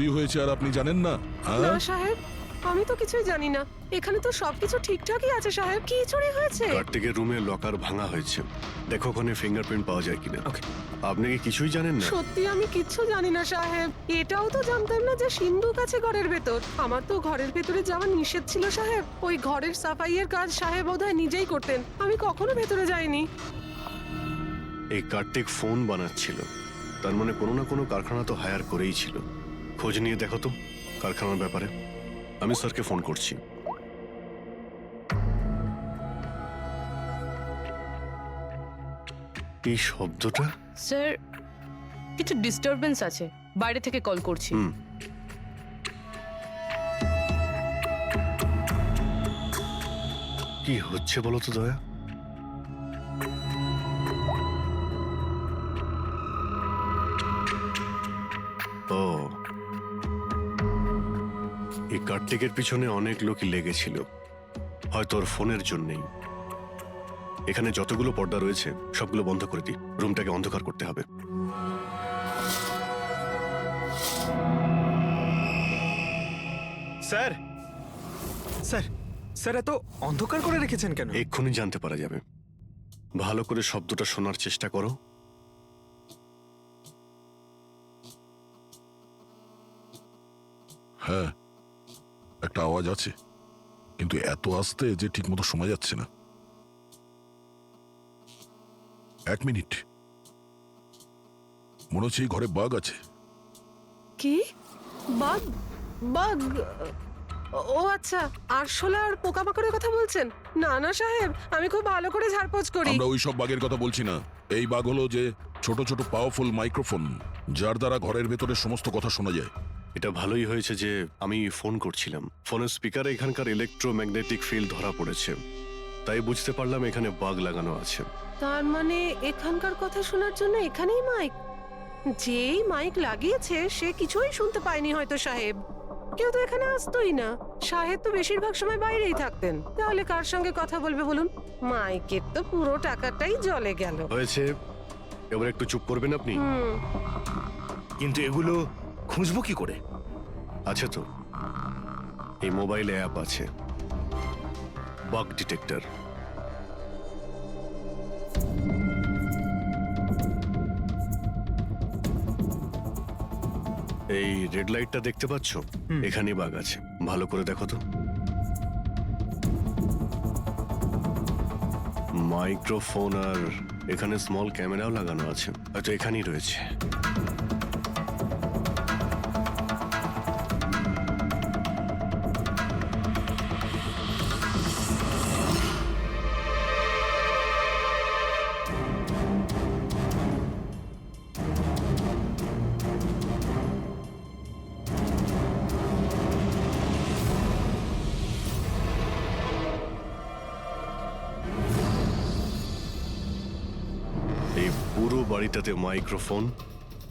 কি হয়েছে আর আপনি জানেন না? না সাহেব, আমি তো কিছুই জানি না। এখানে তো সবকিছু ঠিকঠাকই আছে সাহেব। কি চুরি হয়েছে? কার্তিকের রুমে লকার ভাঙা হয়েছে, দেখো ওখানে ফিঙ্গারপ্রিন্ট পাওয়া যায় কিনা। আপনি কি কিছুই জানেন না? সত্যি আমি কিচ্ছু জানি না সাহেব। এটাও তো জানতাম না যে সিন্ধুক আছে ঘরের ভেতর। আমার তো ঘরের ভেতরে যাওয়া নিষেধ ছিল সাহেব। ওই ঘরের সাফাইয়ের কাজ সাহেব বোধহয় নিজেই করতেন। আমি কখনো ভেতরে যাইনি। এই কার্তিক ফোন বানাচ্ছিল, তার মানে কোনো না কোনো কারখানা তো হায়ার করেই ছিল। খোঁজ নিয়ে দেখো তো কারখানার ব্যাপারে। আমি স্যারকে ফোন করছি। এই শব্দটা? স্যার, কিছু ডিস্টারবেন্স আছে, বাইরে থেকে কল করছি। কি হচ্ছে বলো তো দয়া? ও, এই কার্তিকের পিছনে অনেক লোকই লেগেছিল, হয়তো ওর ফোনের জন্যই। এখানে যতগুলো পর্দা রয়েছে সবগুলো বন্ধ করে দিই, রুমটাকে অন্ধকার করতে হবে। স্যার, স্যার, স্যার এত অন্ধকার করে রেখেছেন কেন? এক্ষুনি জানতে পারা যাবে। ভালো করে শব্দটা শোনার চেষ্টা করো। হ্যাঁ, একটা আওয়াজ আছে, কিন্তু এত আস্তে যে ঠিকমতো শোনা যাচ্ছে না। এক মিনিট, মনে হচ্ছে এই ঘরে বাঘ আছে। কি? বাঘ? বাঘ? ও আচ্ছা, আরশোলা আর পোকামাকড়ের কথা বলছেন? না না সাহেব, আমি খুব ভালো করে ঝাড়পোছ করি। আমরা ওই সব বাঘের কথা বলছি না। এই বাঘ হলো যে ছোট ছোট পাওয়ারফুল মাইক্রোফোন, যার দ্বারা ঘরের ভেতরে সমস্ত কথা শোনা যায়। এটা ভালোই হয়েছে যে আমি ফোন করছিলাম। ফোনের স্পিকারে এখানকার ইলেকট্রোম্যাগনেটিক ফিল্ড ধরা পড়েছে, তাই বুঝতে পারলাম এখানে বাগ লাগানো আছে। তার মানে এখানকার কথা শোনার জন্য এখানেই মাইক? যেই মাইক লাগিয়েছে সে কিছুই শুনতে পায়নি হয়তো সাহেব। কেউ তো এখানে আসতোই না। সাহেব তো বেশিরভাগ সময় বাইরেই থাকতেন। তাহলে কার সঙ্গে কথা বলবে বলুন? মাইকের তো পুরো টাকাটাই জলে গেল। হয়েছে, এবার একটু চুপ করবেন আপনি? কিন্তু এগুলো খুঁজবো কি করে? আছে তো, এই মোবাইলে অ্যাপ আছে, বাগ ডিটেক্টর। এই রেড লাইটটা দেখতে পাচ্ছ? এখানেই বাগ আছে, ভালো করে দেখো তো। মাইক্রোফোন আর এখানে স্মল ক্যামেরাও লাগানো আছে, হয়তো এখানেই রয়েছে। এই পুরো বাড়িটাতে মাইক্রোফোন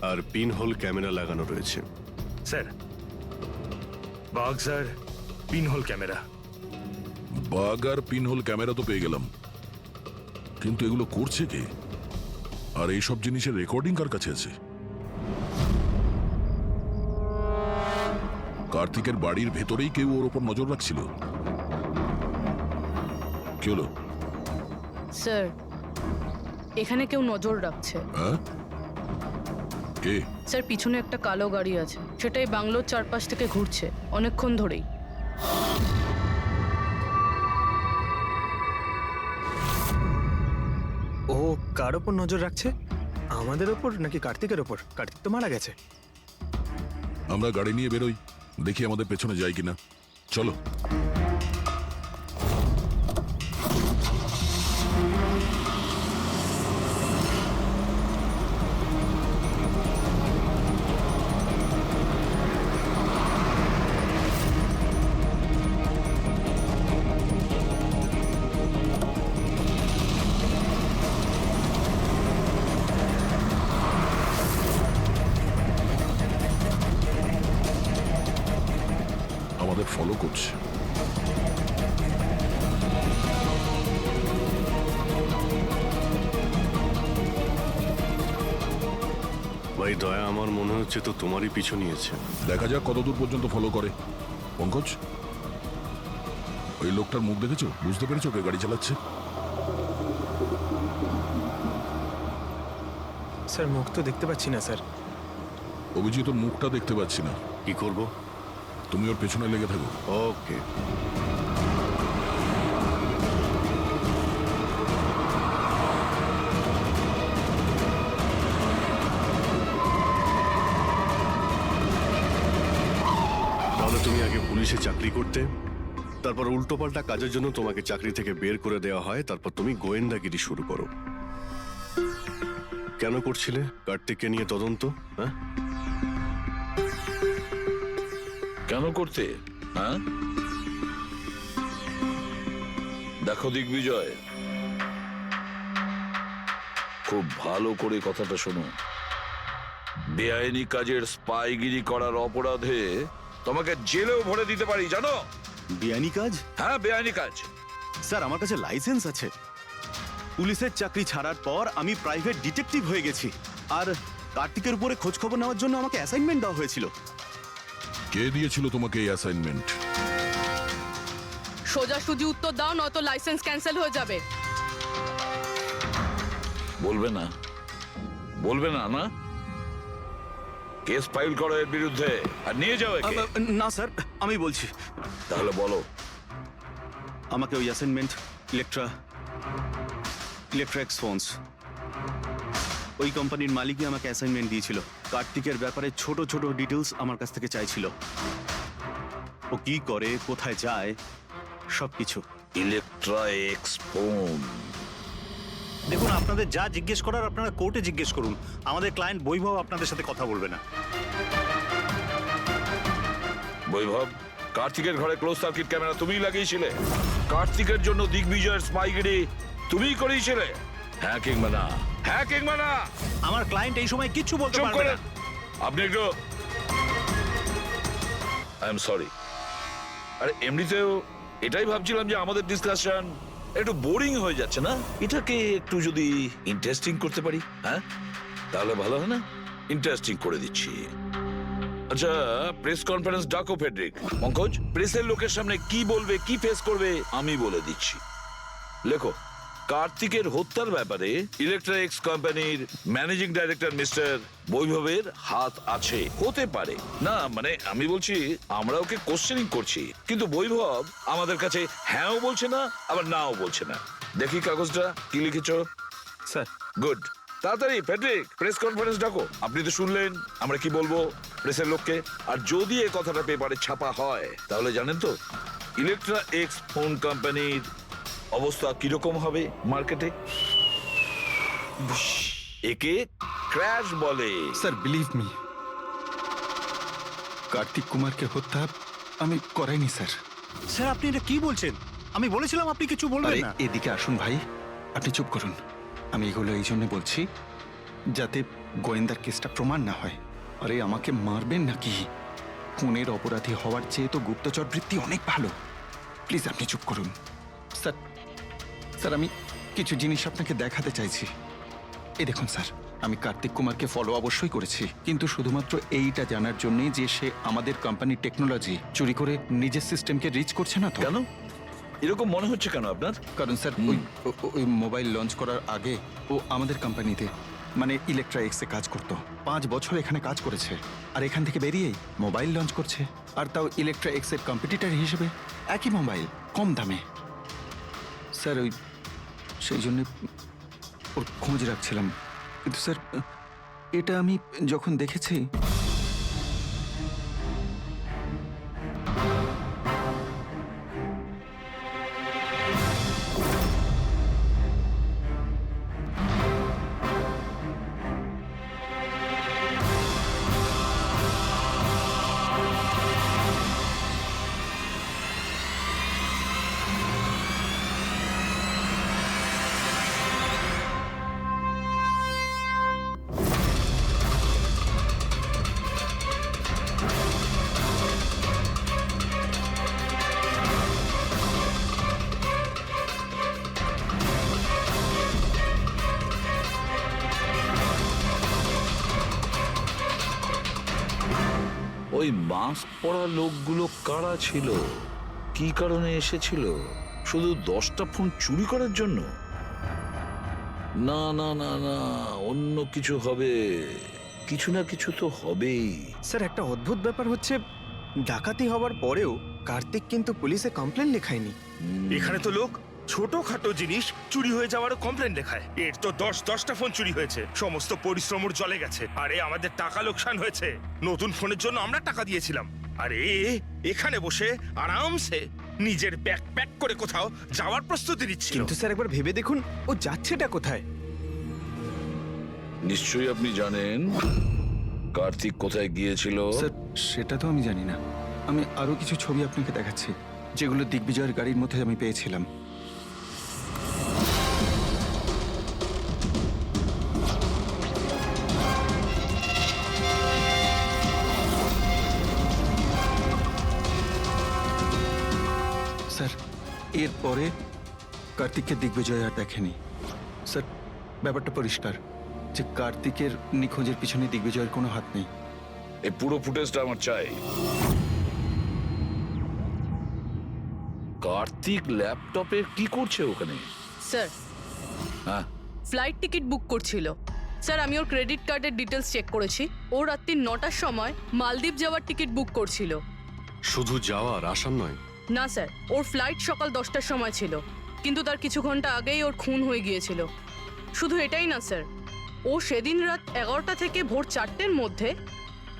আর পিনহোল ক্যামেরা লাগানো রয়েছে। স্যার, বাগস আর পিনহোল ক্যামেরা। বাঘ আর পিনহোল ক্যামেরা তো পেয়ে গেলাম, কিন্তু এগুলো করছে কে? আর এইসব জিনিসের রেকর্ডিং কার কাছে আছে? কার্তিকের বাড়ির ভেতরেই কেউ ওর ওপর নজর রাখছিল। কি হলো? স্যার, এখানে কেউ নজর রাখছে। হ্যাঁ, কে? স্যার, পিছনে একটা কালো গাড়ি আছে, সেটাই বাংলোর চারপাশ থেকে ঘুরছে অনেকক্ষণ ধরেই। ও কার ওপর নজর রাখছে? আমাদের ওপর নাকি কার্তিকের ওপর? কার্তিক তো মারা গেছে। আমরা গাড়ি নিয়ে বেরোই, দেখি আমাদের পেছনে যায় কিনা। চলো। আমাদের ফলো করছে। ভাই ভাই দয়া, আমার মনে হচ্ছে তো তোমারই পিছু নিয়েছে। দেখা যাক কতদূর পর্যন্ত ফলো করে। পঙ্কজ, ওই লোকটার মুখ দেখেছো? বুঝতে পেরেছো কে গাড়ি চালাচ্ছে? স্যার মুখ তো দেখতে পাচ্ছি না স্যার। অভিজিৎ, ওর মুখটা দেখতে পাচ্ছি না। কি করব? তুমি ওর পেছনে লেগে থাকো। ওকে। তাহলে তুমি আগে পুলিশে চাকরি করতে, তারপর উল্টোপাল্টা কাজের জন্য তোমাকে চাকরি থেকে বের করে দেওয়া হয়, তারপর তুমি গোয়েন্দাগিরি শুরু করো। কেন করছিলে কার্তিককে নিয়ে তদন্ত? হ্যাঁ, কেন করতে? হ্যাঁ, দেখো দিগ্বিজয়, খুব ভালো করে কথাটা শোনো। বেআইনি কাজের স্পাইগিরি করার অপরাধে তোমাকে জেলেও ভরে দিতে পারি, জানো? বেআইনি কাজ? হ্যাঁ, বেআইনি কাজ। স্যার, আমার কাছে লাইসেন্স আছে। পুলিশের চাকরি ছাড়ার পর আমি প্রাইভেট ডিটেকটিভ হয়ে গেছি। আর কার্তিকের উপরে খোঁজ খবর নেওয়ার জন্য আমাকে অ্যাসাইনমেন্ট দেওয়া হয়েছিল। কে দিয়েছিল তোমাকে এই অ্যাসাইনমেন্ট? সোজাসুজি উত্তর দাও, নয়তো লাইসেন্স ক্যান্সেল হয়ে যাবে। বলবে না? বলবে না? না, কেস ফাইল করো এর বিরুদ্ধে আর নিয়ে যাও একে। না স্যার, আমি বলছি। তাহলে বলো। আমাকে ওই অ্যাসাইনমেন্ট ইলেকট্রা এক্সফোন্স, ওই কোম্পানির মালিকই আমাকে অ্যাসাইনমেন্ট দিয়েছিল। কার্তিকের ব্যাপারে ছোট ছোট ডিটেলস আমার কাছ থেকে চাইছিল। ও কি করে, কোথায় যায়, সবকিছু। Electra x phone. দেখুন, আপনাদের যা জিজ্ঞেস করার আপনারা কোর্টে জিজ্ঞেস করুন। আমাদের ক্লায়েন্ট বৈভব আপনাদের সাথে কথা বলবে না। বৈভব, কার্তিকের ঘরে ক্লোজ সার্কিট ক্যামেরা তুমিই লাগিয়েছিলে? কার্তিকের জন্য দিগ্বিজয়ের স্পাইগিরি তুমিই করিয়েছিলে? হ্যাঁ কিংবা না? হ্যাঁ কিংবা না? আমার ক্লায়েন্ট এই সময় কিচ্ছু বলতে চুপ পারবে করেন না। আপনি একটু। I am sorry. আরে এমনিতেও এটাই ভাবছিলাম যে আমাদের ডিসকাশন একটু বোরিং হয়ে যাচ্ছে না, এটাকে একটু যদি ইন্টারেস্টিং করতে পারি, হ্যাঁ তাহলে ভালো হয় না? ইন্টারেস্টিং করে দিচ্ছি। আচ্ছা, প্রেস কনফারেন্স ডাকো ফেডরিক। পঙ্কজ, প্রেসের লোকের সামনে কি বলবে, কি ফেস করবে আমি বলে দিচ্ছি। লেখো, কার্তিকের হত্যার ব্যাপারে ইলেকট্রা এক্স কোম্পানির ম্যানেজিং ডাইরেক্টর মিস্টার বৈভবের হাত আছে। হতে পারে না, মানে আমি বলছি আমরা ওকে কোশ্চেনিং করছি, কিন্তু বৈভব আমাদের কাছে হ্যাঁও বলছে না আবার নাও বলছে না। দেখি কাগজটা কি লিখেছো। Sir, good. তাড়াতাড়ি ফেডরিক, প্রেস কনফারেন্স ডাকো। আপনি তো শুনলেন আমরা কি বলবো প্রেসের লোককে। আর যদি এই কথাটা পেপারে ছাপা হয় তাহলে জানেন তো ইলেকট্রা এক্স ফোন কোম্পানির অবস্থা কিরকম হবে মার্কেটে। একে ক্র্যাশ বলে। স্যার, বিলিভ মি, কার্তিক কুমারকে হত্যা আমি করাইনি স্যার। স্যার, আপনি এটা কি বলছেন? আমি বলেছিলাম আপনি কিছু বলবেন আরে না। এদিকে আসুন ভাই, আপনি চুপ করুন। আমি এগুলো এই জন্য বলছি যাতে গোয়েন্দার কেসটা প্রমাণ না হয়। আরে আমাকে মারবেন নাকি? খুনের অপরাধী হওয়ার চেয়ে তো গুপ্তচর বৃত্তি অনেক ভালো। প্লিজ আপনি চুপ করুন। স্যার, স্যার আমি কিছু জিনিস আপনাকে দেখাতে চাইছি। এই দেখুন স্যার, আমি কার্তিক কুমারকে ফলো অবশ্যই করেছি, কিন্তু শুধুমাত্র এইটা জানার জন্যই যে সে আমাদের কোম্পানির টেকনোলজি চুরি করে নিজের সিস্টেমকে রিচ করছে না তো। কেন এরকম মনে হচ্ছে কেন আপনার? কারণ স্যার ওই মোবাইল লঞ্চ করার আগে ও আমাদের কোম্পানিতে মানে ইলেকট্রা এক্সে কাজ করতো। 5 বছর এখানে কাজ করেছে, আর এখান থেকে বেরিয়েই মোবাইল লঞ্চ করছে, আর তাও ইলেকট্রা এক্সের কম্পিটিটর হিসেবে। একই মোবাইল, কম দামে। স্যার ওই সেই জন্য ওর খোঁজ রাখছিলাম। কিন্তু স্যার এটা আমি যখন দেখেছি ওই মাস্ক পরা লোকগুলো কারা ছিল, কি কারণে এসেছিল? শুধু 10টা ফোন চুরি করার জন্য? না না না না, অন্য কিছু হবে, কিছু না কিছু তো হবেই। স্যার একটা অদ্ভুত ব্যাপার হচ্ছে, ডাকাতি হওয়ার পরেও কার্তিক কিন্তু পুলিশে কমপ্লেন লেখায়নি। এখানে তো লোক ছোটখাটো জিনিস চুরি হয়ে যাওয়ারও কমপ্লেন লেখায়। এর তো 10টা ফোন চুরি হয়েছে, সমস্ত পরিশ্রম ওর জলে গেছে। আরে আমাদের টাকা লোকসান হয়েছে, নতুন ফোনের জন্য আমরা টাকা দিয়েছিলাম। আরে এখানে বসে আরামসে নিজের ব্যাগ প্যাক করে কোথাও যাওয়ার প্রস্তুতি নিচ্ছিল। কিন্তু স্যার একবার ভেবে দেখুন, ও যাচ্ছেটা কোথায়? নিশ্চয়ই আপনি জানেন কার্তিক কোথায় গিয়েছিল। স্যার সেটা তো আমি জানি না। আমি আরো কিছু ছবি আপনাকে দেখাচ্ছি, যেগুলো দিগ্বিজয়ের গাড়ির মধ্যে আমি পেয়েছিলাম। স্যার এরপরে কার্তিককে দিগ্বিজয় আর দেখেনি। স্যার ব্যাপারটা পরিষ্কার যে কার্তিকের নিখোঁজের পিছনে দিগ্বিজয়ের কোনো হাত নেই। এই পুরো ফুটেজটা আমার চাই। কার্তিক ল্যাপটপে কি করছে ওখানে? স্যার হ্যাঁ, ফ্লাইট টিকিট বুক করছিল। স্যার আমি ওর ক্রেডিট কার্ডের ডিটেলস চেক করেছি। ও রাত্রি 9টার সময় মালদ্বীপ যাওয়ার টিকিট বুক করছিল। শুধু যাওয়ার আসার নয়। না স্যার, ওর ফ্লাইট সকাল 10টার সময় ছিল, কিন্তু তার কিছু ঘন্টা আগেই ওর খুন হয়ে গিয়েছিল। শুধু এটাই না স্যার, ও সেদিন রাত 11টা থেকে ভোর 4টের মধ্যে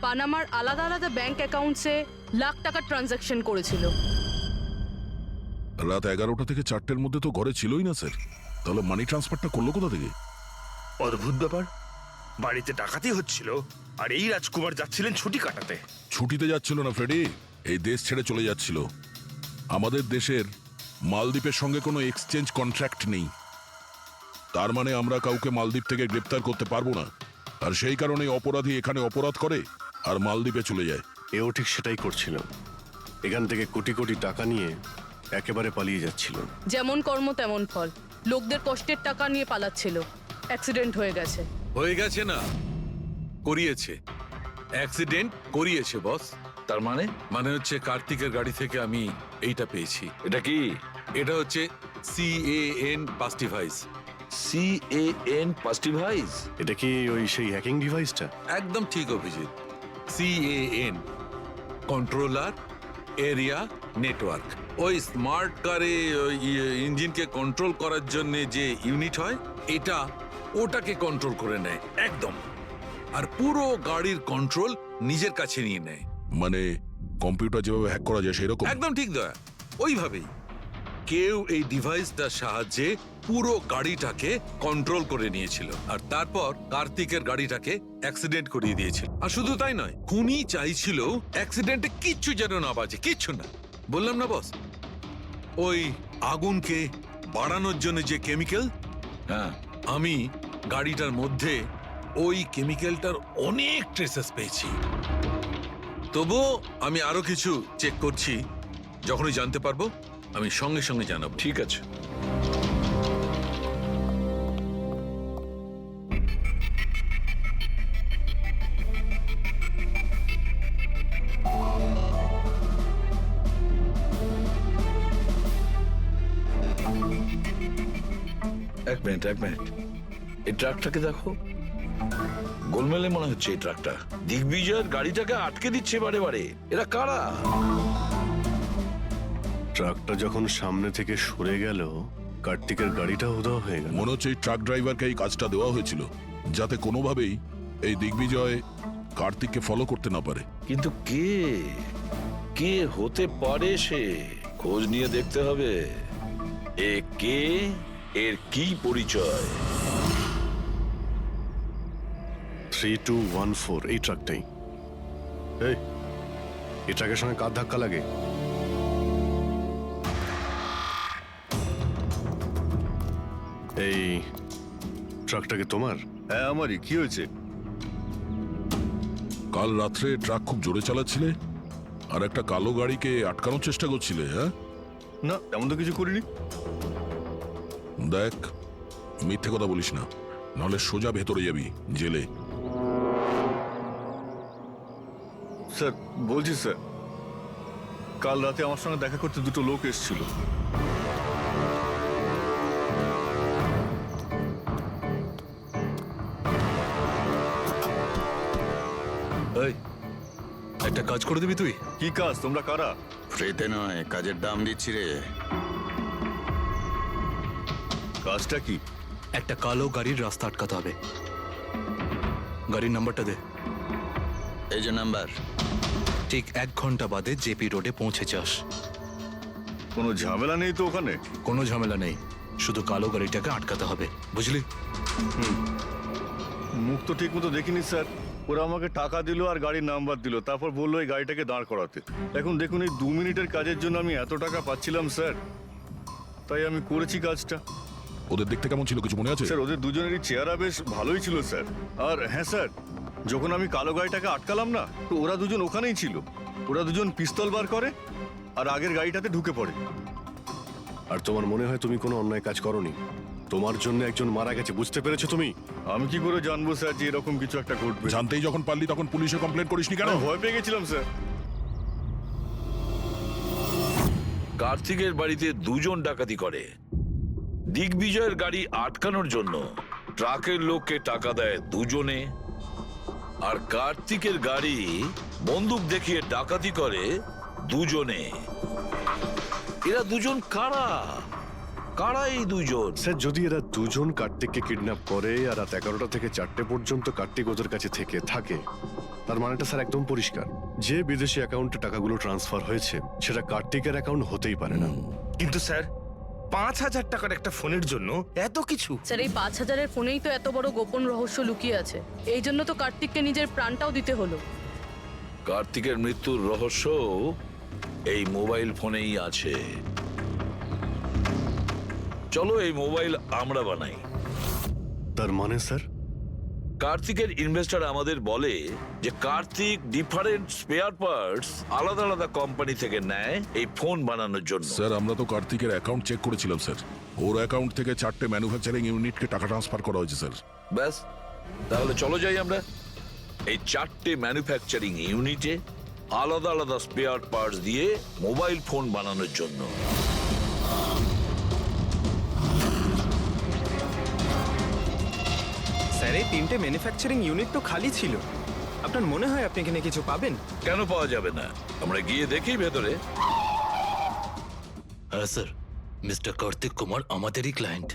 পানামার আলাদা আলাদা ব্যাংক অ্যাকাউন্টসে লাখ টাকার ট্রানজ্যাকশন করেছিল। রাত 11টা থেকে 4টের মধ্যে তো ঘরে ছিলই না স্যার, তাহলে মানি ট্রান্সফারটা করলো কোথা থেকে? অদ্ভুত ব্যাপার, বাড়িতে ডাকাতি হচ্ছিল আর এই রাজকুমার যাচ্ছিলেন ছুটি কাটাতে। ছুটিতে যাচ্ছিল না ফ্রেডি, এই দেশ ছেড়ে চলে যাচ্ছিল। আমাদের দেশের মালদ্বীপের সঙ্গে কোনো এক্সচেঞ্জ কন্ট্রাক্ট নেই, তার মানে আমরা কাউকে মালদ্বীপ থেকে গ্রেপ্তার করতে পারবো না। আর সেই কারণে অপরাধী এখানে অপরাধ করে আর মালদ্বীপে চলে যায়। এও ঠিক সেটাই করছিল, এখান থেকে কোটি কোটি টাকা নিয়ে একেবারে পালিয়ে যাচ্ছিল। যেমন কর্ম তেমন ফল, লোকদের কষ্টের টাকা নিয়ে পালাচ্ছিল। অ্যাক্সিডেন্ট হয়ে গেছে। হয়ে গেছে না, করিয়েছে। অ্যাক্সিডেন্ট করিয়েছে বস। তার মানে? মানে হচ্ছে কার্তিকের গাড়ি থেকে আমি এইটা পেয়েছি। এটা কি? এটা হচ্ছে CAN পাস্টিভাইস। CAN পাস্টিভাইজ? এটা কি ওই সেই হ্যাকিং ডিভাইসটা? একদম ঠিক Abhijit. CAN controller area network. ওই স্মার্ট কারে ইঞ্জিনকে কন্ট্রোল করার জন্য যে ইউনিট হয়, এটা ওটাকে কন্ট্রোল করে নেয় একদম, আর পুরো গাড়ির কন্ট্রোল নিজের কাছে নিয়ে নেয়। মানে কম্পিউটার যেভাবে হ্যাক করা যায় সেরকম? একদম ঠিক দয়া, ওইভাবেই। কেউ এই ডিভাইসটার সাহায্যে পুরো গাড়িটাকে কন্ট্রোল করে নিয়েছিল, আর তারপর কার্তিকের গাড়িটাকে অ্যাক্সিডেন্ট করিয়ে দিয়েছিল। আর শুধু তাই নয়, খুনি চাইছিল অ্যাক্সিডেন্টে কিচ্ছু যেন না বাজে, কিচ্ছু না। বললাম না বস, ওই আগুনকে বাড়ানোর জন্য যে কেমিক্যাল, হ্যাঁ, আমি গাড়িটার মধ্যে ওই কেমিক্যালটার অনেক ট্রেসেস পেয়েছি। তবুও আমি আরো কিছু চেক করছি, যখনই জানতে পারবো আমি সঙ্গে সঙ্গে জানাবো। ঠিক আছে। এক মিনিট এই ট্রাকটাকে দেখো, গোলমেলে মনে হচ্ছে এই ট্রাকটা। দিগ্বিজয়ের গাড়িটাকে আটকে দিচ্ছে বারে বারে। এরা কারা? ট্রাকটা যখন সামনে থেকে সরে গেল, কার্তিকের গাড়িটা উধাও হয়ে গেল। মনে হচ্ছে এই ট্রাক ড্রাইভারকে এই কাজটা দেওয়া হয়েছিল, যাতে কোনোভাবেই এই দিগ্বিজয় কার্তিককে ফলো করতে না পারে। কিন্তু কে হতে পারে সে? খোঁজ নিয়ে দেখতে হবে। এ কে, এর কি পরিচয়? 3214 এই ট্রাকটাই। এই ট্রাকের সঙ্গে কার ধাক্কা লাগে? এই ট্রাকটাকে তোমার? হ্যাঁ আমারই। কি হয়েছে? কাল রাত্রে ট্রাক খুব জোরে চালাচ্ছিলে আর একটা কালো গাড়িকে আটকানোর চেষ্টা করছিলে। হ্যাঁ না, তেমন তো কিছু করিনি। দেখ, মিথ্যে কথা বলিস না, নাহলে সোজা ভেতরে যাবি জেলে। স্যার বলছি স্যার, কাল রাতে আমার সঙ্গে দেখা করতে দুটো লোক এসেছিল। এই একটা কাজ করে দিবি তুই? কি কাজ? তোমরা কারা? ফ্রিতে নয়, কাজের দাম দিচ্ছি রে। কাজটা কি? একটা কালো গাড়ির রাস্তা আটকাতে হবে। গাড়ির নাম্বারটা দে। এই যে নাম্বার। ঠিক 1 ঘন্টা বাদে জেপি রোডে পৌঁছে যাস। কোনো ঝামেলা নেই তো ওখানে? কোনো ঝামেলা নেই, শুধু কালো গাড়িটাকে আটকাতে হবে, বুঝলি? মুখ তো ঠিক মতো দেখিনি স্যার। ওরা আমাকে টাকা দিল আর গাড়ির নাম্বার দিল, তারপর বললো এই গাড়িটাকে দাঁড় করাতে। এখন দেখুন, এই 2 মিনিটের কাজের জন্য আমি এত টাকা পাচ্ছিলাম স্যার, তাই আমি করেছি কাজটা। ওদের দেখতে কেমন ছিল কিছু মনে আছে? স্যার ওদের দুজনেরই চেহারা বেশ ভালোই ছিল স্যার। আর হ্যাঁ স্যার, যখন আমি কালো গাড়িটাকে আটকালাম না, তো ওরা দুজন ওখানেই ছিল। ওরা দুজন পিস্তল বার করে আর আগের গাড়িটাতে ঢুকে পড়ে। আর তোমার মনে হয় তুমি কোনো অন্যায় কাজ করনি? তোমার জন্য একজন মারা গেছে, বুঝতে পেরেছো তুমি? আমি কি করে জানবো স্যার যে এরকম কিছু একটা ঘটবে? জানতেই যখন পারলি তখন পুলিশে কমপ্লেন করিসনি কেন? আমি ভয় পেয়ে গেছিলাম স্যার। কার্তিকের বাড়িতে 2 জন ডাকাতি করে। দিগ্বিজয়ের গাড়ি আটকানোর জন্য ট্রাকের লোককে টাকা দেয় 2 জনে, আর কার্তিকের গাড়ি বন্দুক দেখিয়ে ডাকাতি করে 2 জনে। এরা 2 জন কারা? কারা এই 2 জন? স্যার যদি এরা 2 জন কার্তিককে কিডন্যাপ করে আর রাত 11টা থেকে 4টে পর্যন্ত কার্তিক ওদের কাছে থেকে থাকে, তার মানেটা স্যার একদম পরিষ্কার। যে বিদেশি অ্যাকাউন্টে টাকাগুলো ট্রান্সফার হয়েছে সেটা কার্তিকের অ্যাকাউন্ট হতেই পারে না। কিন্তু স্যার 5,000 টাকার একটা ফোনের জন্য এত কিছু? স্যার এই 5,000-এর ফোনেই তো এত বড় গোপন রহস্য লুকিয়ে আছে। এই জন্য তো কার্তিককে নিজের প্রাণটাও দিতে হলো। কার্তিকের মৃত্যুর রহস্য এই মোবাইল ফোনেই আছে। চলো এই মোবাইল আমরা বানাই। তার মানে স্যার? কার্তিকের ইনভেস্টর আমাদের বলে যে কার্তিক ডিফারেন্ট স্পেয়ার পার্টস আলাদা আলাদা কোম্পানি থেকে নেয় এই ফোন বানানোর জন্য। স্যার আমরা তো কার্তিকের অ্যাকাউন্ট চেক করেছিলাম স্যার। ওর অ্যাকাউন্ট থেকে 4টে ম্যানুফ্যাকচারিং ইউনিটকে টাকা ট্রান্সফার করা হয়েছে স্যার। ব্যাস, তাহলে চলো যাই আমরা। এই 4টে ম্যানুফ্যাকচারিং ইউনিটে আলাদা আলাদা স্পেয়ার পার্টস দিয়ে মোবাইল ফোন বানানোর জন্য। স্যার এই 3টে ম্যানুফ্যাকচারিং ইউনিট তো খালি ছিল। আপনার মনে হয় আপনি এখানে কিছু পাবেন? কেন পাওয়া যাবে না? আমরা গিয়ে দেখি ভেতরে। হ্যাঁ স্যার, মিস্টার কার্তিক কুমার আমাদেরই ক্লায়েন্ট।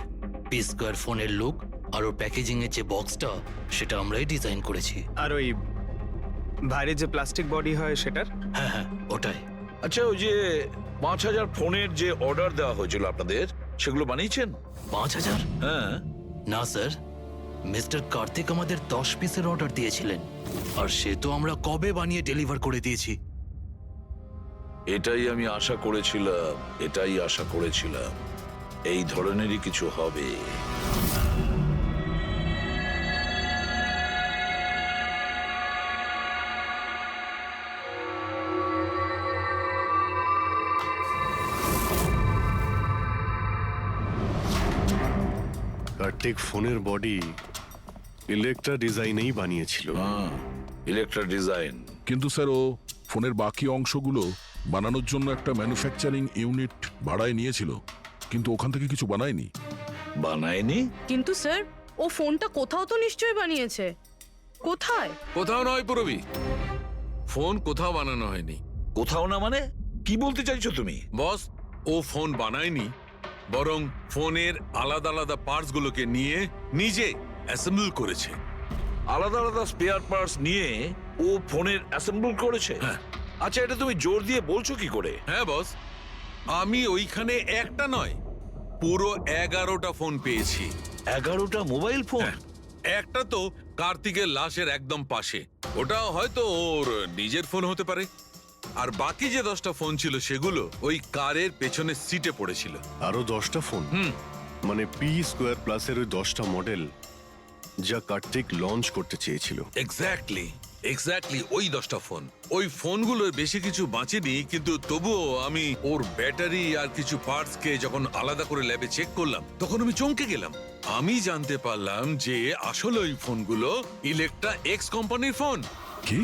পি স্কোয়ার ফোনের লুক আর ওর প্যাকেজিং এর যে বক্সটা, সেটা আমরাই ডিজাইন করেছি। আর ওই বাইরে যে প্লাস্টিক বডি হয় সেটার? হ্যাঁ হ্যাঁ, ওটাই। আচ্ছা, ওই যে 5,000 ফোনের যে অর্ডার দেওয়া হয়েছিল আপনাদের, সেগুলো বানিয়েছেন? 5,000? হ্যাঁ। না স্যার, মিস্টার কার্তিক আমাদের 10 পিসের অর্ডার দিয়েছিলেন, আর সে তো আমরা কবে বানিয়ে ডেলিভার করে দিয়েছি। এটাই আমি আশা করেছিলাম, এই ধরনেরই কিছু হবে। কার্তিক ফোনের বডি ইলেকট্রা ডিজাইনেই বানিয়েছিল। হ্যাঁ, ইলেকট্রা ডিজাইন। কিন্তু স্যার ও ফোনের বাকি অংশগুলো বানানোর জন্য একটা ম্যানুফ্যাকচারিং ইউনিট ভাড়ায় নিয়েছিল, কিন্তু ওখান থেকে কিছু বানায়নি। বানায়নি? কিন্তু স্যার ও ফোনটা কোথাও তো নিশ্চয়ই বানিয়েছে। কোথায়? কোথাও নয় পুরবি, ফোন কোথাও বানানো হয়নি। কোথাও না মানে কি বলতে চাইছো তুমি? বস, ও ফোন বানায়নি, বরং ফোনের আলাদা আলাদা পার্টস গুলোকে নিয়ে নিজে অ্যাসেম্বল করেছে। আলাদা আলাদা স্পেয়ার পার্টস নিয়ে ও ফোনের অ্যাসেম্বল করেছে? হ্যাঁ। আচ্ছা, এটা তুমি জোর দিয়ে বলছো কি করে? হ্যাঁ বস, আমি ওইখানে একটা নয়, পুরো 11টা ফোন পেয়েছি। 11টা মোবাইল ফোন? একটা তো কার্তিকের লাশের একদম পাশে, ওটা হয়তো ওর নিজের ফোন হতে পারে। আর বাকি যে 10টা ফোন ছিল সেগুলো ওই কারের পেছনের সিটে পড়েছিল। আরো 10টা ফোন? মানে পি স্কোয়ার প্লাসের ওই 10টা মডেল যা কার্তিক লঞ্চ করতে চেয়েছিল। এক্স্যাক্টলি ওই 10টা ফোন। ওই ফোনগুলোর বেশি কিছু বাঁচেনি, কিন্তু তবুও আমি ওর ব্যাটারি আর কিছু পার্টস কে যখন আলাদা করে ল্যাবে চেক করলাম, তখন আমি চমকে গেলাম। আমি জানতে পারলাম যে আসলে ওই ফোনগুলো ইলেকট্রা এক্স কোম্পানির ফোন। কি?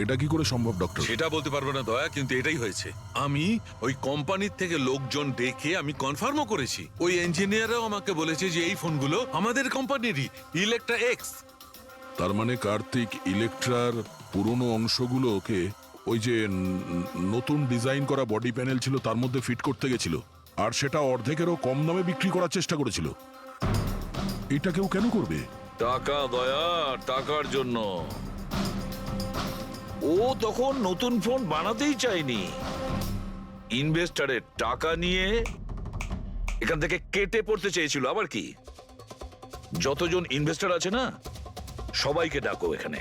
এটা কি করে সম্ভব ডক্টর? সেটা বলতে পারবো না দয়া, কিন্তু এটাই হয়েছে। আমি ওই কোম্পানির থেকে লোকজন ডেকে আমি কনফার্মও করেছি। ওই ইঞ্জিনিয়াররাও আমাকে বলেছে যে এই ফোনগুলো আমাদের কোম্পানিরই, ইলেকট্রা এক্স। তার মানে কার্তিক ইলেকট্রার পুরনো অংশগুলোকে ওই যে নতুন ডিজাইন করা বডি প্যানেল ছিল তার মধ্যে ফিট করতে গেছিল, আর সেটা অর্ধেকেরও কম দামে বিক্রি করার চেষ্টা করেছিল। এটা কেউ কেন করবে? টাকা দয়া, টাকার জন্য। ও তখন নতুন ফোন বানাতেই চায়নি, ইনভেস্টারের টাকা নিয়ে এখান থেকে কেটে পড়তে চেয়েছিল। আবার কি, যতজন ইনভেস্টর আছে না সবাইকে ডাকো এখানে,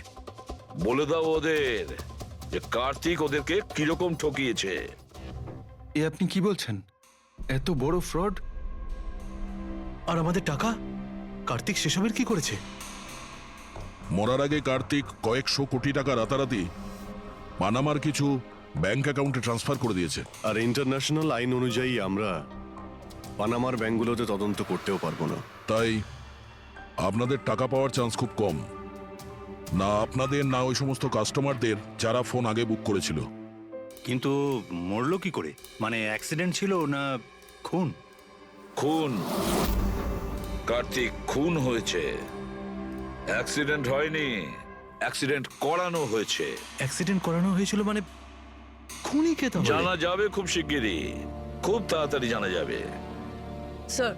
বলে দাও ওদের যে কার্তিক ওদেরকে কিরকম ঠকিয়েছে। এ আপনি কি বলছেন? এত বড় ফ্রড! আর আমাদের টাকা কার্তিক সেসবের কি করেছে? মরার আগে কার্তিক কয়েকশো কোটি টাকা রাতারাতি পানামার কিছু ব্যাংক অ্যাকাউন্টে ট্রান্সফার করে দিয়েছে। আর ইন্টারন্যাশনাল আইন অনুযায়ী আমরা পানামার ব্যাংকগুলোতে তদন্ত করতেও পারবো না। তাই আপনাদের টাকা পাওয়ার চান্স খুব কম। না আপনাদের, না ওই সমস্ত কাস্টমারদের যারা ফোন আগে বুক করেছিল। কিন্তু মরলো কি করে? মানে অ্যাক্সিডেন্ট ছিল না খুন? খুন। কার্তিক খুন হয়েছে, অ্যাক্সিডেন্ট হয়নি, অ্যাক্সিডেন্ট করানো হয়েছে। অ্যাক্সিডেন্ট করানো হয়েছিল মানে খুনি কে তাহলে? জানা যাবে খুব শিগগিরই, খুব তাড়াতাড়ি জানা যাবে। স্যার,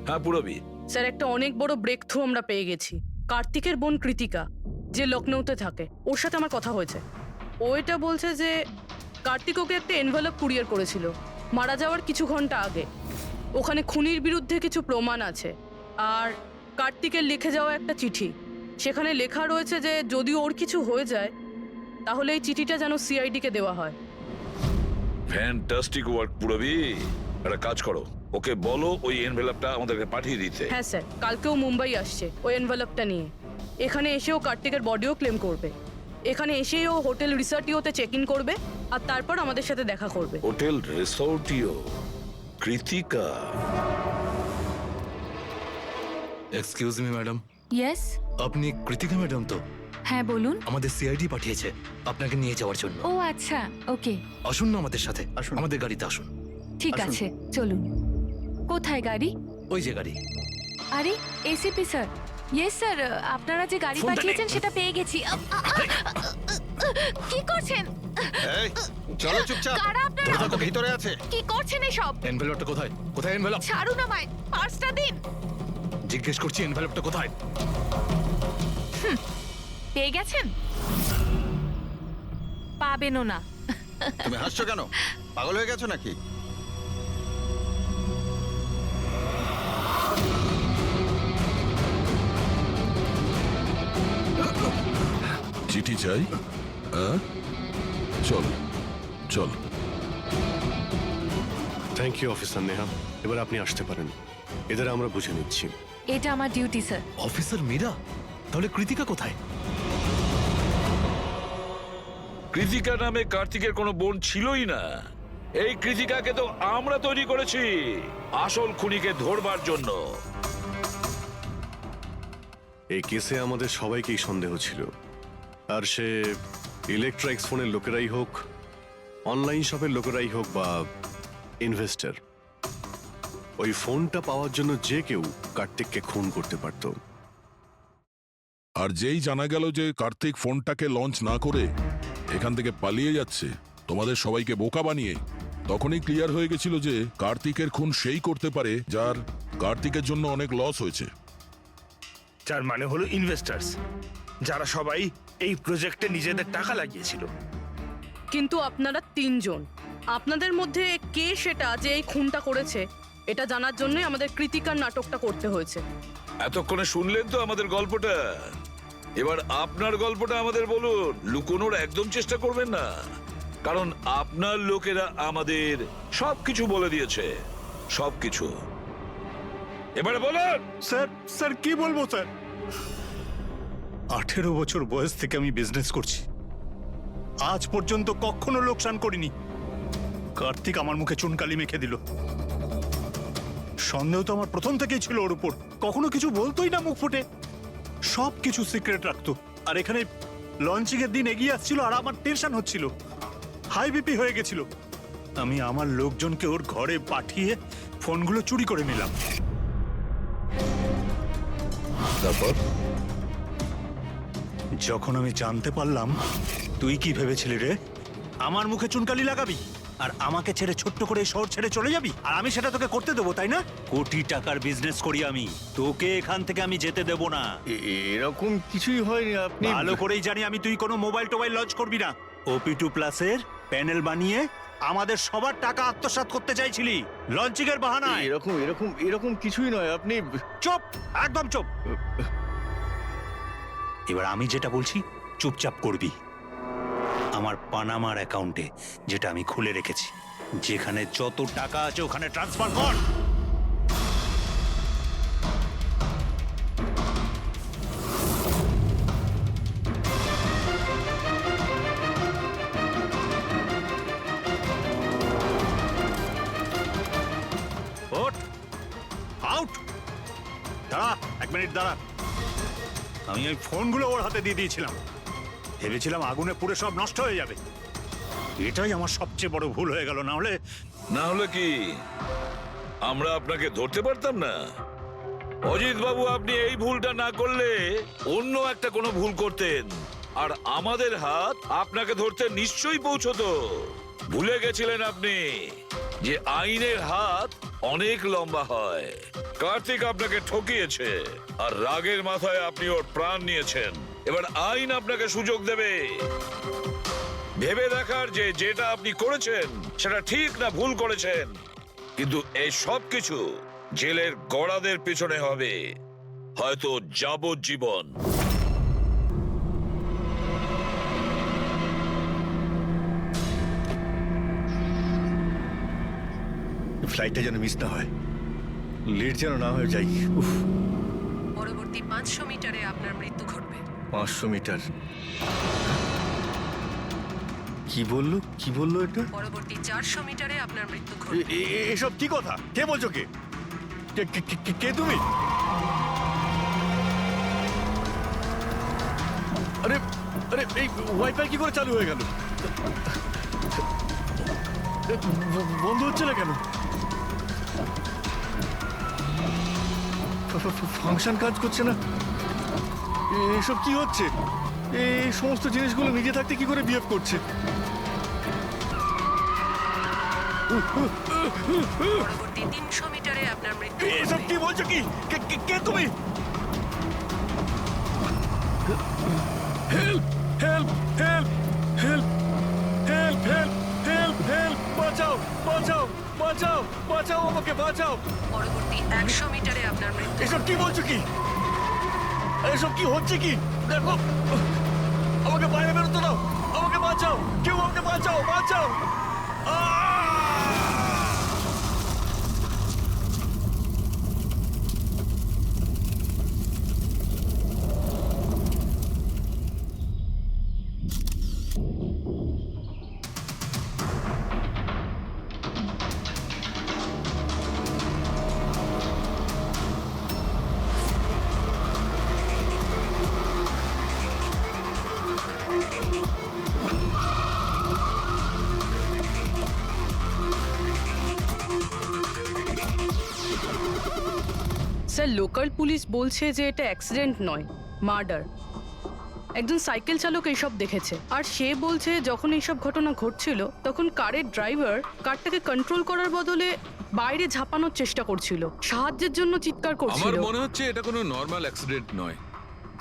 হ্যাঁ পুরবি। স্যার একটা অনেক বড় ব্রেক থ্রু আমরা পেয়ে গেছি। কার্তিকের বোন কৃতিকা, যে লখনৌতে থাকে, ওর সাথে আমার কথা হয়েছে। ও এটা বলছে যে কার্তিক ওকে একটা এনভেলপ কুরিয়ার করেছিল মারা যাওয়ার কিছু ঘন্টা আগে। ওখানে খুনির বিরুদ্ধে কিছু প্রমাণ আছে, আর কার্তিকের লিখে যাওয়া একটা চিঠি। সেখানে লেখা রয়েছে যে যদি ওর কিছু হয়ে যায় তাহলে এই চিঠিটা যেন সিআইডিকে দেওয়া হয়। ফ্যান্টাস্টিক ওয়ার্ক পুরবি। একটা কাজ করো, ওকে বলো ওই এনভেলপটা আমাদেরকে পাঠিয়ে দিতে। হ্যাঁ স্যার, কালকেও মুম্বাই আসছে ওই এনভেলপটা নিয়ে। এখানে এসেও কার্তিকের বডিও ক্লেম করবে। এখানে এসেই ও হোটেল রিসর্টিওতে চেক ইন করবে, আর তারপর আমাদের সাথে দেখা করবে। হোটেল রিসর্টিও? Kritika? Excuse me madam. Yes, আপনি কৃতিকা ম্যাডাম তো? হ্যাঁ বলুন। আমাদের সিআইডি পাঠিয়েছে আপনাকে নিয়ে যাওয়ার জন্য। ও আচ্ছা, ওকে। আসুন না আমাদের সাথে, আসুন। আমাদের গাড়িতে আসুন। ঠিক আসুন। আছে, চলুন। কোথায় গাড়ি? ওই যে গাড়ি। আরে এসিপি স্যার। ইয়েস স্যার, আপনারা যে গাড়ি ফোনটা পাঠিয়েছেন সেটা পেয়ে গেছি। কি করছেন? এই চলো চুপচাপ। কারা আপনারা? ওরা তো ভিতরে আছে। কি করছেন এসব? এনভেলপটা কোথায়? কোথায় এনভেলপ? ছাড়ুন আমায়, পার্সটা দিন। জিজ্ঞেস করছি এনভেলপটা কোথায়? পেয়ে গেছেন? পাবেনও না। তুমি হাসছো কেন? পাগল হয়ে গেছো নাকি? চিঠি চাই? হ্যাঁ, চল চল। থ্যাংক ইউ অফিসার নেহা, এবার আপনি আসতে পারেন। এদের আমরা বুঝে নিচ্ছি। এটা আমার ডিউটি স্যার। অফিসার মীরা? তাহলে কৃতিকা কোথায়? কৃতিকা নামে কার্তিকের কোনো বোন ছিলই না। এই কৃতিকাকে তো আমরা তৈরি করেছি আসল খুনিকে ধরবার জন্য। এই কেসে আমাদের সবাইকেই সন্দেহ ছিল, আর সে ইলেকট্রিক্স ফোনের লোকেরাই হোক, অনলাইন শপের লোকেরাই হোক, বা ইনভেস্টর। ওই ফোনটা পাওয়ার জন্য যে কেউ কার্তিককে খুন করতে পারত। আর যেই জানা গেল যে কার্তিক ফোনটাকে লঞ্চ না করে এখান থেকে পালিয়ে যাচ্ছে তোমাদের সবাইকে বোকা বানিয়ে, তখনই ক্লিয়ার হয়ে গেছিল যে কার্তিকের খুন সেই করতে পারে যার কার্তিকের জন্য অনেক লস হয়েছে। যার মানে হলো ইনভেস্টার্স, যারা সবাই এই প্রজেক্টে নিজেদের টাকা লাগিয়েছিল। কিন্তু আপনারা তিনজন, আপনাদের মধ্যে কে সেটা যে এই খুনটা করেছে এটা জানার জন্যই আমাদের কৃতিকার নাটকটা করতে হয়েছে। এতক্ষণে শুনলেন তো আমাদের গল্পটা। এবার আপনার গল্পটা আমাদের বলুন, লুকোনোর একদম চেষ্টা করবেন না, কারণ আপনার লোকেরা আমাদের সবকিছু বলে দিয়েছে, সবকিছু। এবারে বলুন। স্যার কি বলবো স্যার? 18 বছর বয়স থেকে আমি বিজনেস করছি, আজ পর্যন্ত কখনো লোকসান করিনি। কার্তিক আমার মুখে চুনকালি মেখে দিল। সন্দেহ তো আমার প্রথম থেকেই ছিল ওর উপর। কখনো কিছু বলতোই না মুখ ফুটে, সব কিছু সিক্রেট রাখতো। আর এখানে লঞ্চিং এর দিন এগিয়ে আসছিল আর আমার টেনশন হচ্ছিল, হাই বিপি হয়ে গেছিল। আমি আমার লোকজনকে ওর ঘরে পাঠিয়ে ফোনগুলো চুরি করে নিলাম। তারপর যখন আমি জানতে পারলাম, তুই কি ভেবেছিলি রে? আমার মুখে চুনকালি লাগাবি আর আমাকে ছেড়ে ছোট্ট করে এই শহর ছেড়ে চলে যাবি, আর আমি সেটা তোকে করতে দেবো, তাই না? কোটি টাকার বিজনেস করি আমি, তোকে এখান থেকে আমি যেতে দেবো না। এরকম কিছুই হয়নি। আপনি ভালো করেই জানি আমি তুই কোনো মোবাইল টোবাইল লঞ্চ করবি না। OP2 প্লাসের প্যানেল বানিয়ে আমাদের সবার টাকা আত্মসাৎ করতে চাইছিলি লঞ্চিং এর বাহানায়। এরকম এরকম এরকম কিছুই নয়। আপনি চুপ, একদম চুপ। এবার আমি যেটা বলছি চুপচাপ করবি। আমার পানামার অ্যাকাউন্টে, যেটা আমি খুলে রেখেছি, যেখানে যত টাকা আছে ওখানে ট্রান্সফার কর। ওঠ, আউট। দাঁড়া, 1 মিনিট দাঁড়া। আমি ওই ফোনগুলো ওর হাতে দিয়ে দিয়েছিলাম, ভেবেছিলাম আগুনে পুড়ে সব নষ্ট হয়ে যাবে। এটাই আমার সবচেয়ে বড় ভুল হয়ে গেল, না হলে কি আমরা আপনাকে ধরতে পারতাম না? অজিত বাবু, আপনি এই ভুলটা না করলে অন্য একটা কোনো ভুল করতেন, আর আমাদের হাত আপনাকে ধরতে নিশ্চয়ই পৌঁছতো। ভুলে গেছিলেন আপনি যে আইনের হাত অনেক লম্বা হয়। কার্তিক আপনাকে ঠকিয়েছে, আর রাগের মাথায় আপনি ওর প্রাণ নিয়েছেন। এবার আইন আপনাকে সুযোগ দেবে ভেবে দেখার যে যেটা আপনি করেছেন সেটা ঠিক না ভুল করেছেন। কিন্তু এই সব কিছু জেলের গড়াদের পিছনে হবে, হয়তো যাবজ্জীবন। ফ্লাইটটা যেন মিস না হয়, লেট যেন না হয়ে যাই। উফ। পরবর্তী 500 মিটারে আপনার মৃত্যু ঘটবে। 500 মিটার? কি বললো এটা? পরবর্তী 400 মিটারে আপনার মৃত্যু ঘটবে। এসব কি কথা? কে বলছো? কে তুমি? আরে আরে, এই ওয়াইফাই কি করে চালু হয়ে গেল? বন্ধ হচ্ছে না কেন? ফাংশন কাজ করছে না। এসব কি হচ্ছে? এই সমস্ত জিনিসগুলো নিজে থাকতে কি করে বিহেভ করছে? পরবর্তী 300 মিটারে আপনার মৃত্যু ঘটবে। এসব কি বলছো? কে তুমি? Help help help help help help help help! বাঁচাও বাঁচাও বাঁচাও বাঁচাও, আমাকে বাঁচাও! পরবর্তী 100 মিটারে আপনার মৃত্যু। এসব কি বলছো? এসব কি হচ্ছে? দেখো, আমাকে বাইরে বেরোতে দাও, আমাকে বাঁচাও, কেউ আমাকে বাঁচাও, বাঁচাও! স্যার, লোকাল পুলিশ বলছে যে এটা অ্যাক্সিডেন্ট নয়, মার্ডার। একজন সাইকেল চালক এইসব দেখেছে, আর সে বলছে যখন এইসব ঘটনা ঘটছিল তখন কারের ড্রাইভার কারটাকে কন্ট্রোল করার বদলে বাইরে ঝাঁপানোর চেষ্টা করছিল, সাহায্যের জন্য চিৎকার আমার করছিল। মনে হচ্ছে এটা কোনো নর্মাল অ্যাক্সিডেন্ট নয়।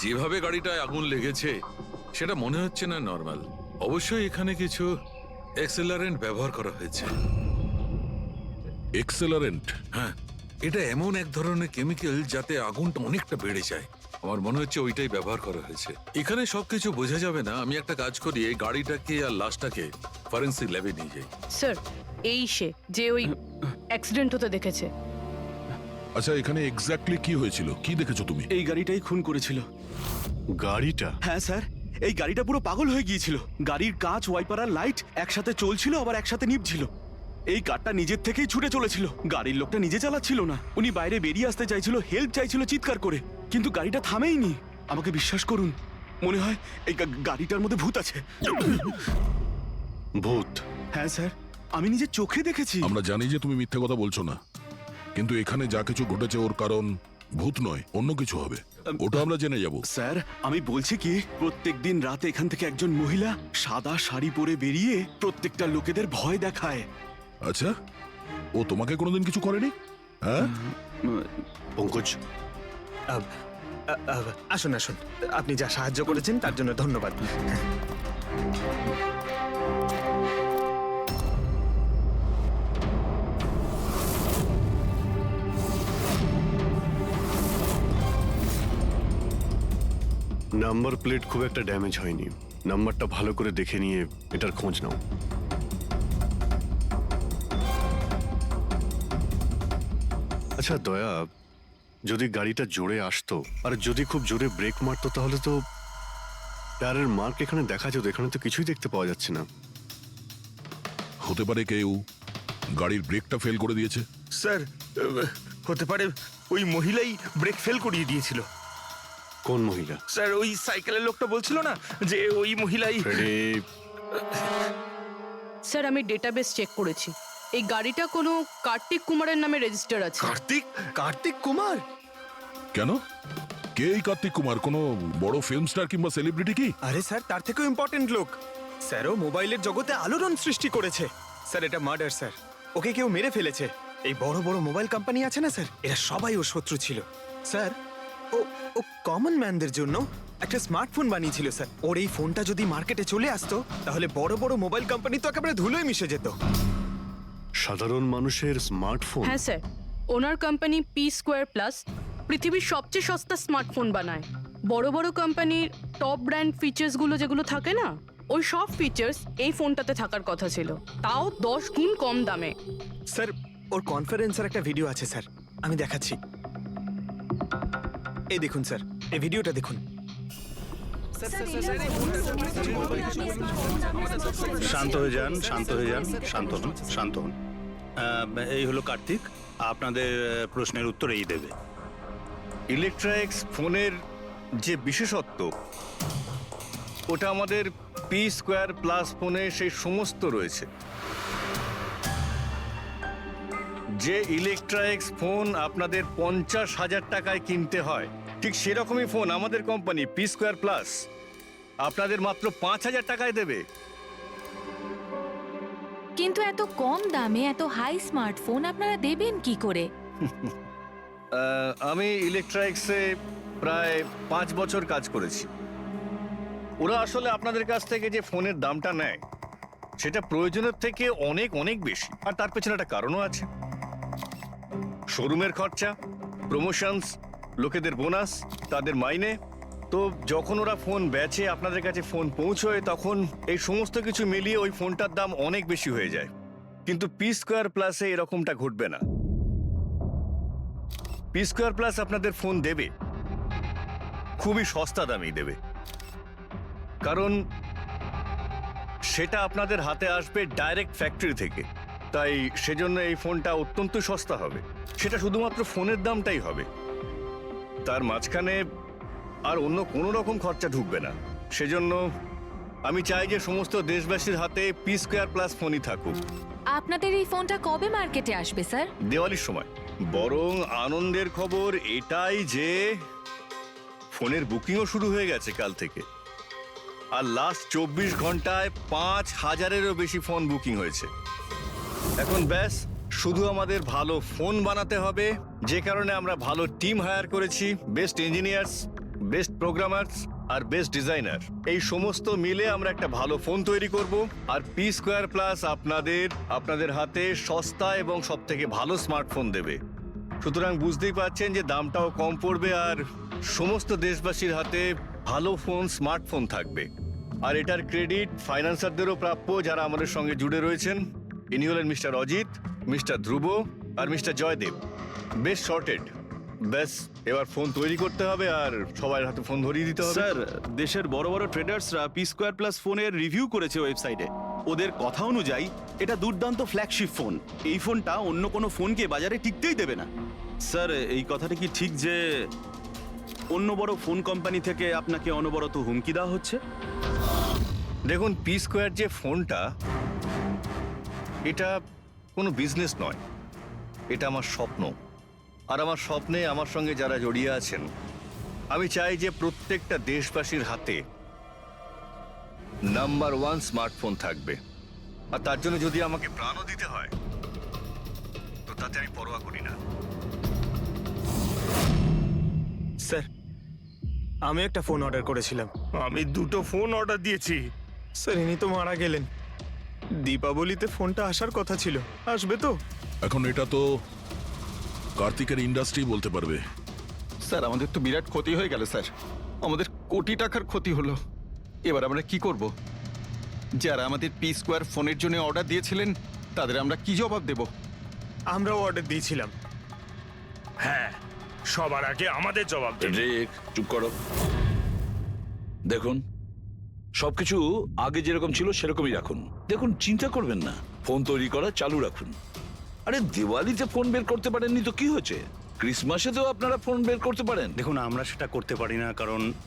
যেভাবে গাড়িটায় আগুন লেগেছে সেটা মনে হচ্ছে না নর্মাল। অবশ্যই এখানে কিছু এক্সেলারেন্ট ব্যবহার করা হয়েছে। এক্সেলারেন্ট? হ্যাঁ, এটা এমন এক ধরনের কেমিক্যাল যাতে আগুনটা অনেকটা বেড়ে যায়। আমার মনে হচ্ছে ওইটাই ব্যবহার করা হয়েছে। এখানে সবকিছু বোঝা যাবে না। আমি একটা কাজ করি, এই গাড়িটাকে আর লাশটাকে ফরেন্সিক ল্যাবে নিয়ে যাই। স্যার, এই সে যে ওই অ্যাক্সিডেন্ট হতে দেখেছে। আচ্ছা, এখানে এক্স্যাক্টলি কি হয়েছিল? কি দেখেছো তুমি? এই গাড়িটাই খুন করেছিল। গাড়িটা? হ্যাঁ স্যার, এই গাড়িটা পুরো পাগল হয়ে গিয়েছিল। গাড়ির কাঁচ, ওয়াইপার আর লাইট একসাথে চলছিল, আবার একসাথে নিভছিল। এই কারটা নিজের থেকেই ছুটে চলেছিল। গাড়ির লোকটা নিজে চালাচ্ছিল না, উনি বাইরে বেরিয়ে আসতে চাইছিল, হেল্প চাইছিল চিৎকার করে, কিন্তু গাড়িটা থামেইনি। আমাকে বিশ্বাস করুন, মনে হয় এই গাড়িটার মধ্যে ভূত আছে। ভূত? হ্যাঁ স্যার, আমি নিজের চোখে দেখেছি। আমরা জানি যে তুমি মিথ্যে কথা বলছো না, কিন্তু এখানে যা কিছু ঘটেছে ওর কারণ ভূত নয়, অন্য কিছু হবে। ওটা আমরা জেনে যাব। স্যার, আমি বলছি কি, প্রত্যেকদিন রাতে এখান থেকে একজন মহিলা সাদা শাড়ি পরে বেরিয়ে প্রত্যেকটা লোকেদের ভয় দেখায়। আচ্ছা, ও তোমাকে কোনোদিন কিছু করেনি? হ্যাঁ, পঙ্কজ, আসুন আসুন, আপনি যা সাহায্য করেছেন তার জন্য ধন্যবাদ। নাম্বার প্লেট খুব একটা ড্যামেজ হয়নি। নাম্বারটা ভালো করে দেখে নিয়ে এটার খোঁজ নাও। আচ্ছা দয়া, যদি গাড়িটা জোরে আসতো আর যদি খুব জোরে ব্রেক মারতো তাহলে তো টায়ারের মার্ক এখানে দেখা যেত। এখানে তো কিছুই দেখতে পাওয়া যাচ্ছে না। হতে পারে কেউ গাড়ির ব্রেকটা ফেল করে দিয়েছে। স্যার, হতে পারে ওই মহিলাই ব্রেক ফেল করিয়ে দিয়েছিল। কোন মহিলা? স্যার, ওই সাইকেলের লোকটা বলছিল না যে ওই মহিলাই। স্যার, আমি ডেটাবেস চেক করেছি। এই গাড়িটা কোনো কার্তিক কুমারের নামে রেজিস্টার আছে। কার্তিক কুমার? কেন? কে এই কার্তিক কুমার? কোনো বড় ফিল্ম স্টার কিংবা সেলিব্রিটি কি? আরে স্যার, তার থেকেও ইম্পর্টেন্ট লোক। স্যারও মোবাইলের জগতে আলোড়ন সৃষ্টি করেছে। স্যার, এটা মার্ডার স্যার। ওকে কেউ মেরে ফেলেছে। এই বড় বড় মোবাইল কোম্পানি আছে না স্যার, এরা সবাই ওর শত্রু ছিল স্যার। ও কমন ম্যানদের জন্য একটা স্মার্টফোন বানিয়েছিল স্যার। ওর এই ফোনটা যদি মার্কেটে চলে আসতো তাহলে বড় বড় মোবাইল কোম্পানি তো একেবারে ধুলোয় মিশে যেত। সাধারণ মানুষের স্মার্টফোন? হ্যাঁ স্যার, ওনার কোম্পানি পি স্কোয়ার প্লাস পৃথিবীর সবচেয়ে সস্তা স্মার্টফোন বানায়। বড় বড় কোম্পানির টপ ব্র্যান্ড ফিচার্সগুলো যেগুলো থাকে না, ওই সব ফিচার্স এই ফোনটাতে থাকার কথা ছিল, তাও 10 গুণ কম দামে। স্যার, ওর কনফারেন্সের একটা ভিডিও আছে স্যার, আমি দেখাচ্ছি। এই দেখুন স্যার, এই ভিডিওটা দেখুন। শান্ত হয়ে যান, শান্ত হয়ে যান, শান্ত হন, শান্ত হন। এই হলো কার্তিক, আপনাদের প্রশ্নের উত্তর এই দেবে। ইলেকট্রনিক্স ফোনের যে বিশেষত্ব, ওটা আমাদের পি স্কোয়ার প্লাস ফোনে সেই সমস্ত রয়েছে। যে ইলেকট্রনিক্স ফোন আপনাদের 50,000 টাকায় কিনতে হয়, ঠিক সেরকমই ফোন আমাদের কোম্পানি পি স্কোয়ার প্লাস আপনাদের মাত্র 5,000 টাকায় দেবে। কিন্তু এত কম দামে এত হাই স্মার্টফোন আপনারা দেবেন কি করে? আমি ইলেকট্রনিক্সে প্রায় 5 বছর কাজ করেছি। ওরা আসলে আপনাদের কাছ থেকে যে ফোনের দামটা নেয় সেটা প্রয়োজনের থেকে অনেক অনেক বেশি, আর তার পেছনে একটা কারণও আছে। শোরুমের খরচা, প্রমোশনস, লোকেদের বোনাস, তাদের মাইনে। তো যখন ওরা ফোন বেচে আপনাদের কাছে ফোন পৌঁছয়, তখন এই সমস্ত কিছু মিলিয়ে ওই ফোনটার দাম অনেক বেশি হয়ে যায়। কিন্তু পি স্কোয়ার প্লাসে এরকমটা ঘটবে না। পি স্কোয়ার প্লাস আপনাদের ফোন দেবে খুবই সস্তা দামেই দেবে, কারণ সেটা আপনাদের হাতে আসবে ডাইরেক্ট ফ্যাক্টরি থেকে। তাই সেজন্য এই ফোনটা অত্যন্ত সস্তা হবে। সেটা শুধুমাত্র ফোনের দামটাই হবে, তার মাঝখানে আর অন্য কোনো রকম খরচা ঢুকবে না। সেজন্য আমি চাই যে সমস্ত দেশবাসীর হাতে পি স্কোয়ার প্লাস ফোনই থাকুক। আপনাদের এই ফোনটা কবে মার্কেটে আসবে স্যার? দিওয়ালির সময়। বরং আনন্দের খবর এটাই যে ফোনের বুকিংও শুরু হয়ে গেছে কাল থেকে। আর লাস্ট 24 ঘন্টায় 5,000-এরও বেশি ফোন বুকিং হয়েছে। এখন ব্যাস শুধু আমাদের ভালো ফোন বানাতে হবে, যে কারণে আমরা ভালো টিম হায়ার করেছি। বেস্ট ইঞ্জিনিয়ার্স, বেস্ট প্রোগ্রামার্স আর বেস্ট ডিজাইনার, এই সমস্ত মিলে আমরা একটা ভালো ফোন তৈরি করব। আর পি স্কোয়ার প্লাস আপনাদের হাতে সস্তা এবং সব থেকে ভালো স্মার্টফোন দেবে। সুতরাং বুঝতেই পারছেন যে দামটাও কম পড়বে আর সমস্ত দেশবাসীর হাতে ভালো ফোন, স্মার্টফোন থাকবে। আর এটার ক্রেডিট ফাইন্যান্সারদেরও প্রাপ্য যারা আমাদের সঙ্গে জুড়ে রয়েছেন। ইনি হলেন মিস্টার অজিত, মিস্টার ধ্রুব আর মিস্টার জয়দেব। বেশ শর্টেড। ব্যাস এবার ফোন তৈরি করতে হবে আর সবার হাতে ফোন ধরিয়ে দিতে হবে। স্যার, দেশের বড় বড় ট্রেডার্সরা পি স্কোয়ার প্লাস ফোনের রিভিউ করেছে ওয়েবসাইটে। ওদের কথা অনুযায়ী এটা দুর্দান্ত ফ্ল্যাগশিপ ফোন। এই ফোনটা অন্য কোনো ফোনকে বাজারে টিকতেই দেবে না। স্যার, এই কথাটা কি ঠিক যে অন্য বড় ফোন কোম্পানি থেকে আপনাকে অনবরত হুমকি দেওয়া হচ্ছে? দেখুন, পি স্কোয়ার যে ফোনটা, এটা কোনো বিজনেস নয়, এটা আমার স্বপ্ন। আর আমার স্বপ্নে আমার সঙ্গে যারা জড়িয়ে আছেন, আমি চাই যে প্রত্যেকটা দেশবাসীর হাতে নাম্বার 1 স্মার্টফোন থাকবে। আর তার জন্য যদি আমাকে প্রাণও দিতে হয়, তো তাতে আমি পরোয়া করি না। স্যার, আমি একটা ফোন অর্ডার করেছিলাম। আমি 2টো ফোন অর্ডার দিয়েছি। স্যার, ইনি তো মারা গেলেন। দীপাবলিতে ফোনটা আসার কথা ছিল, আসবে তো? এখন এটা তো কার্তিকের ইন্ডাস্ট্রি বলতে পারবে। স্যার, আমাদের তো বিরাট ক্ষতি হয়ে গেল স্যার। আমাদের কোটি টাকার ক্ষতি হলো। এবার আমরা কি করব? যারা আমাদের পি স্কোয়ার ফোনের জন্য অর্ডার দিয়েছিলেন, তাদের আমরা কি জবাব দেব? আমরাও অর্ডার দিয়েছিলাম। হ্যাঁ, সবার আগে আমাদের জবাব দিন। ফ্রেডরিক, চুপ করো। দেখুন, সবকিছু আগে যেরকম ছিল সেরকমই রাখুন। দেখুন, চিন্তা করবেন না, ফোন তৈরি করা চালু রাখুন। আরে দিওয়ালিতে ফোন বের করতে পারেননি তো কি হয়েছে? ক্রিসমাসে তো আপনারা ফোন বের করতে পারেন। দেখুন, আমরা সেটা করতে পারি না,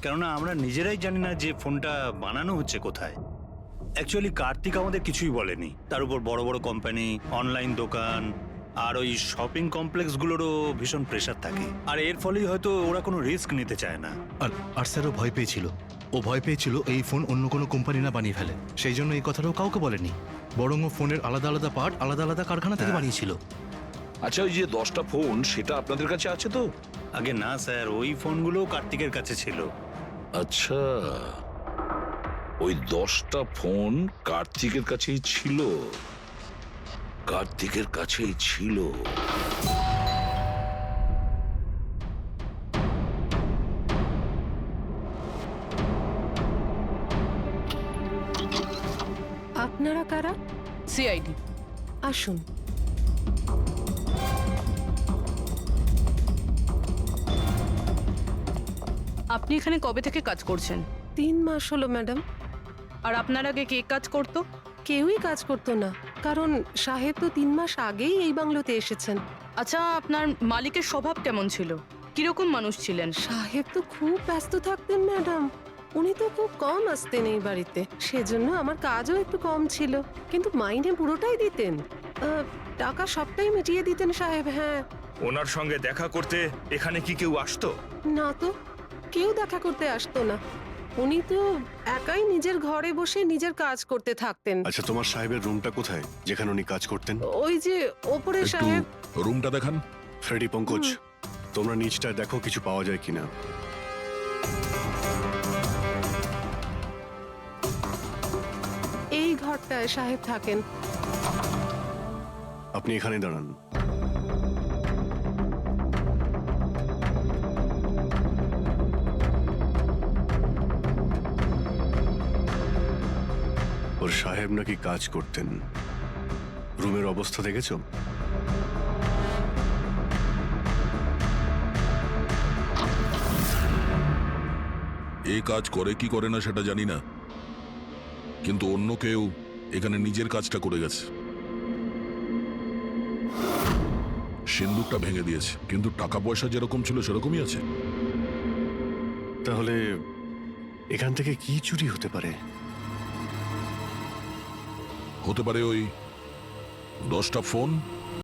কেননা আমরা নিজেরাই জানি না যে ফোনটা বানানো হচ্ছে কোথায়। অ্যাকচুয়ালি কার্তিক আমাদের কিছুই বলেনি। তার উপর বড় বড় কোম্পানি, অনলাইন দোকান আর ওই শপিং কমপ্লেক্সগুলোরও ভীষণ প্রেশার থাকে, আর এর ফলেই হয়তো ওরা কোনো রিস্ক নিতে চায় না। আর স্যার, ও ভয় পেয়েছিল। এই ফোন অন্য কোনো কোম্পানি না বানিয়ে ফেলে, সেই জন্য এই কথাটাও কাউকে বলেনি। বরং ও ফোনের আলাদা আলাদা পার্ট আলাদা আলাদা কারখানা থেকে বানিয়েছিল। আচ্ছা, ওই যে 10টা ফোন, সেটা আপনাদের কাছে আছে তো? আগে না স্যার, ওই ফোনগুলো কার্তিকের কাছে ছিল। আচ্ছা, ওই 10টা ফোন কার্তিকের কাছেই ছিল। কার্তিকের কাছেই ছিল। আপনারা কারা? সিআইডি। আসুন। আপনি এখানে কবে থেকে কাজ করছেন? 3 মাস হলো ম্যাডাম। আর আপনার আগে কে কাজ করতো? কেউই কাজ করতো না, কারণ সাহেব তো 3 মাস আগেই এই বাংলোতে এসেছেন। আচ্ছা, আপনার মালিকের স্বভাব কেমন ছিল? কিরকম মানুষ ছিলেন? সাহেব তো খুব ব্যস্ত থাকতেন ম্যাডাম। উনি তো খুব কম আসতেন এই বাড়িতে, সেজন্য আমার কাজও একটু কম ছিল। কিন্তু মাইনে পুরোটাই দিতেন, টাকা সবটাই মিটিয়ে দিতেন সাহেব। হ্যাঁ। ওনার সঙ্গে দেখা করতে এখানে কি কেউ আসতো? না তো, কেউ দেখা করতে আসতো না। উনি তো একাই নিজের ঘরে বসে নিজের কাজ করতে থাকতেন। আচ্ছা, তোমার সাহেবের রুমটা কোথায় যেখানে উনি কাজ করতেন? ওই যে ওপরে একটু সাহেব। রুমটা দেখান। ফ্রেডি, পঙ্কজ, তোমরা নিচটায় দেখো কিছু পাওয়া যায় কিনা। এই ঘরটায় সাহেব থাকেন। আপনি এখানে দাঁড়ান। ওর সাহেব নাকি কাজ করতেন। রুমের অবস্থা দেখেছো? এ কাজ করে কি করে না সেটা জানি না, কিন্তু অন্য কেউ এখানে নিজের কাজটা করে গেছে। সিন্দুকটা ভেঙে দিয়েছে, কিন্তু টাকা পয়সা যেরকম ছিল সেরকমই আছে। তাহলে এখান থেকে কি চুরি হতে পারে? হতে পারে ওই 10টা ফোন,